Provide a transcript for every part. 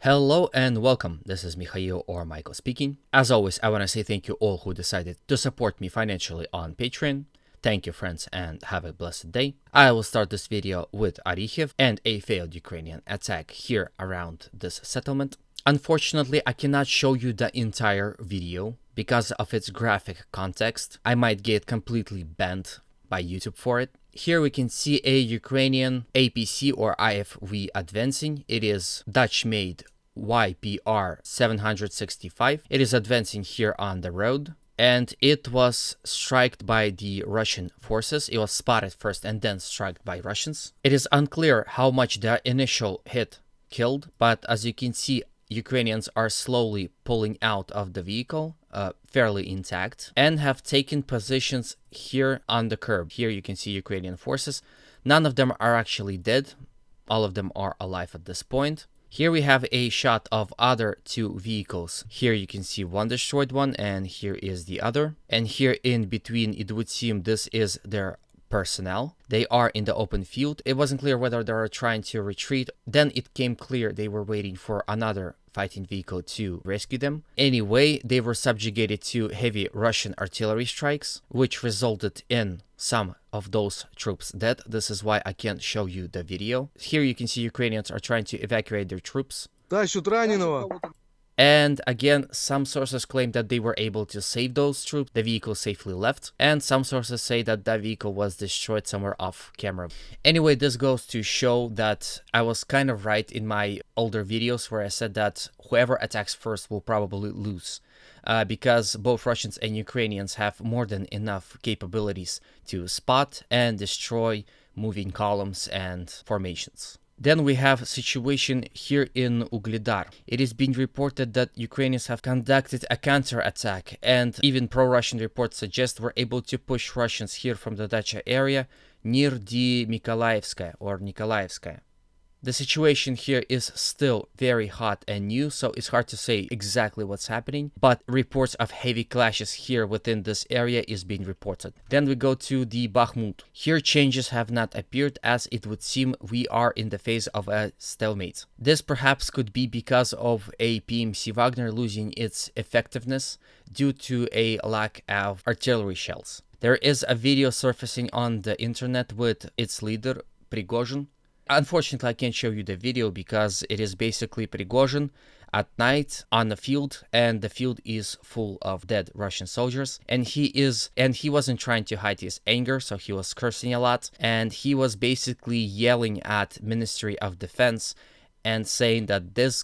Hello and welcome. This is Mikhail or Michael speaking. As always, I want to say thank you all who decided to support me financially on Patreon. Thank you, friends, and have a blessed day. I will start this video with Orikhiv and a failed Ukrainian attack here around this settlement. Unfortunately, I cannot show you the entire video because of its graphic context. I might get completely banned by YouTube for it. Here we can see a Ukrainian APC or IFV advancing. It is Dutch-made YPR 765. It is advancing here on the road. And it was struck by the Russian forces. It was spotted first and then struck by Russians. It is unclear how much the initial hit killed, but as you can see, Ukrainians are slowly pulling out of the vehicle, fairly intact, and have taken positions here on the curb. Here you can see Ukrainian forces. None of them are actually dead. All of them are alive at this point. Here we have a shot of other two vehicles. Here you can see one destroyed one, and here is the other. And here in between, it would seem this is their personnel. They are in the open field. It wasn't clear whether they were trying to retreat. Then it came clear they were waiting for another fighting vehicle to rescue them. Anyway, they were subjugated to heavy Russian artillery strikes, which resulted in some of those troops dead. This is why I can't show you the video. Here you can see Ukrainians are trying to evacuate their troops. And again, some sources claim that they were able to save those troops. The vehicle safely left. And some sources say that that vehicle was destroyed somewhere off camera. Anyway, this goes to show that I was kind of right in my older videos where I said that whoever attacks first will probably lose. Because both Russians and Ukrainians have more than enough capabilities to spot and destroy moving columns and formations. Then we have a situation here in Ugledar. It is being reported that Ukrainians have conducted a counter-attack, and even pro-Russian reports suggest we're able to push Russians here from the Dacha area near the Nikolaevskaya or Nikolaevskaya. The situation here is still very hot and new, so it's hard to say exactly what's happening, but reports of heavy clashes here within this area is being reported. Then we go to the Bakhmut. Here changes have not appeared, as it would seem we are in the phase of a stalemate. This perhaps could be because of a PMC Wagner losing its effectiveness due to a lack of artillery shells. There is a video surfacing on the internet with its leader, Prigozhin. Unfortunately, I can't show you the video because it is basically Prigozhin at night on the field, and the field is full of dead Russian soldiers. And he wasn't trying to hide his anger, so he was cursing a lot, and he was basically yelling at Ministry of Defense and saying that these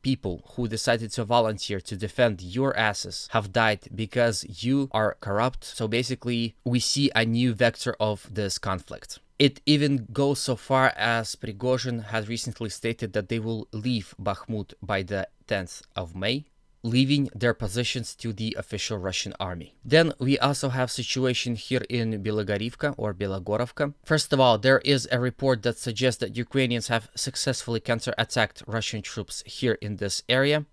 people who decided to volunteer to defend your asses have died because you are corrupt. So basically, we see a new vector of this conflict. It even goes so far as Prigozhin had recently stated that they will leave Bakhmut by the 10th of May, leaving their positions to the official Russian army. Then we also have situation here in Bilohorivka or Bilohorivka. First of all, there is a report that suggests that Ukrainians have successfully counter-attacked Russian troops here in this area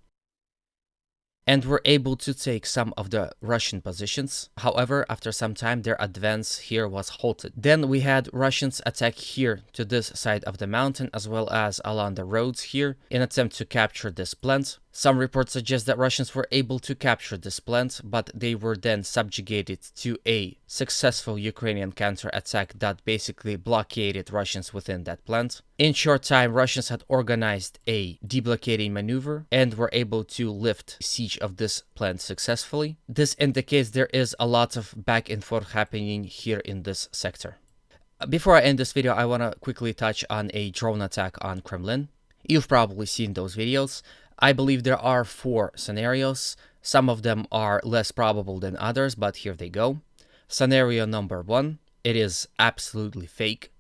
and were able to take some of the Russian positions. However, after some time, their advance here was halted. Then we had Russians attack here to this side of the mountain, as well as along the roads here, in attempt to capture this plant. Some reports suggest that Russians were able to capture this plant, but they were then subjugated to a successful Ukrainian counter-attack that basically blockaded Russians within that plant. In short time, Russians had organized a deblockading maneuver and were able to lift siege of this plant successfully. This indicates there is a lot of back and forth happening here in this sector. Before I end this video, I want to quickly touch on a drone attack on Kremlin. You've probably seen those videos. I believe there are 4 scenarios. Some of them are less probable than others, but here they go. Scenario number 1, it is absolutely fake.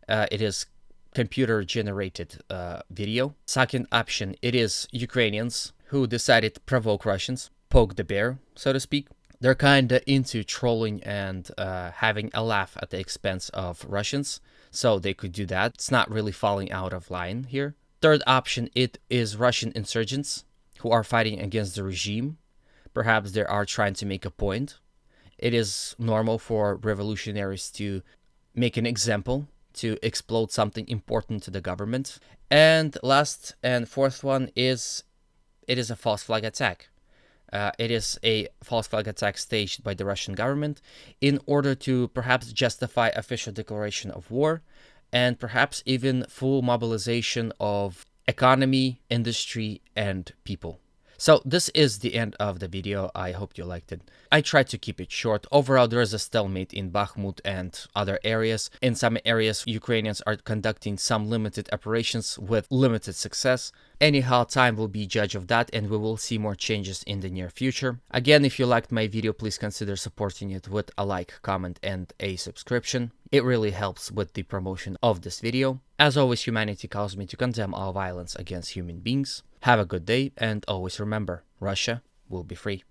It is computer-generated video. Second option, it is Ukrainians who decided to provoke Russians, poke the bear, so to speak. They're kinda into trolling and having a laugh at the expense of Russians, so they could do that. It's not really falling out of line here. Third option, it is Russian insurgents who are fighting against the regime. Perhaps they are trying to make a point. It is normal for revolutionaries to make an example to explode something important to the government. And last and fourth one is, it is a false flag attack. It is a false flag attack staged by the Russian government in order to perhaps justify official declaration of war and perhaps even full mobilization of economy, industry, and people. So this is the end of the video. I hope you liked it. I tried to keep it short. Overall, there is a stalemate in Bakhmut and other areas. In some areas, Ukrainians are conducting some limited operations with limited success. Anyhow, time will be judge of that, and we will see more changes in the near future. Again, if you liked my video, please consider supporting it with a like, comment, and a subscription. It really helps with the promotion of this video. As always, humanity calls me to condemn all violence against human beings. Have a good day, and always remember, Russia will be free.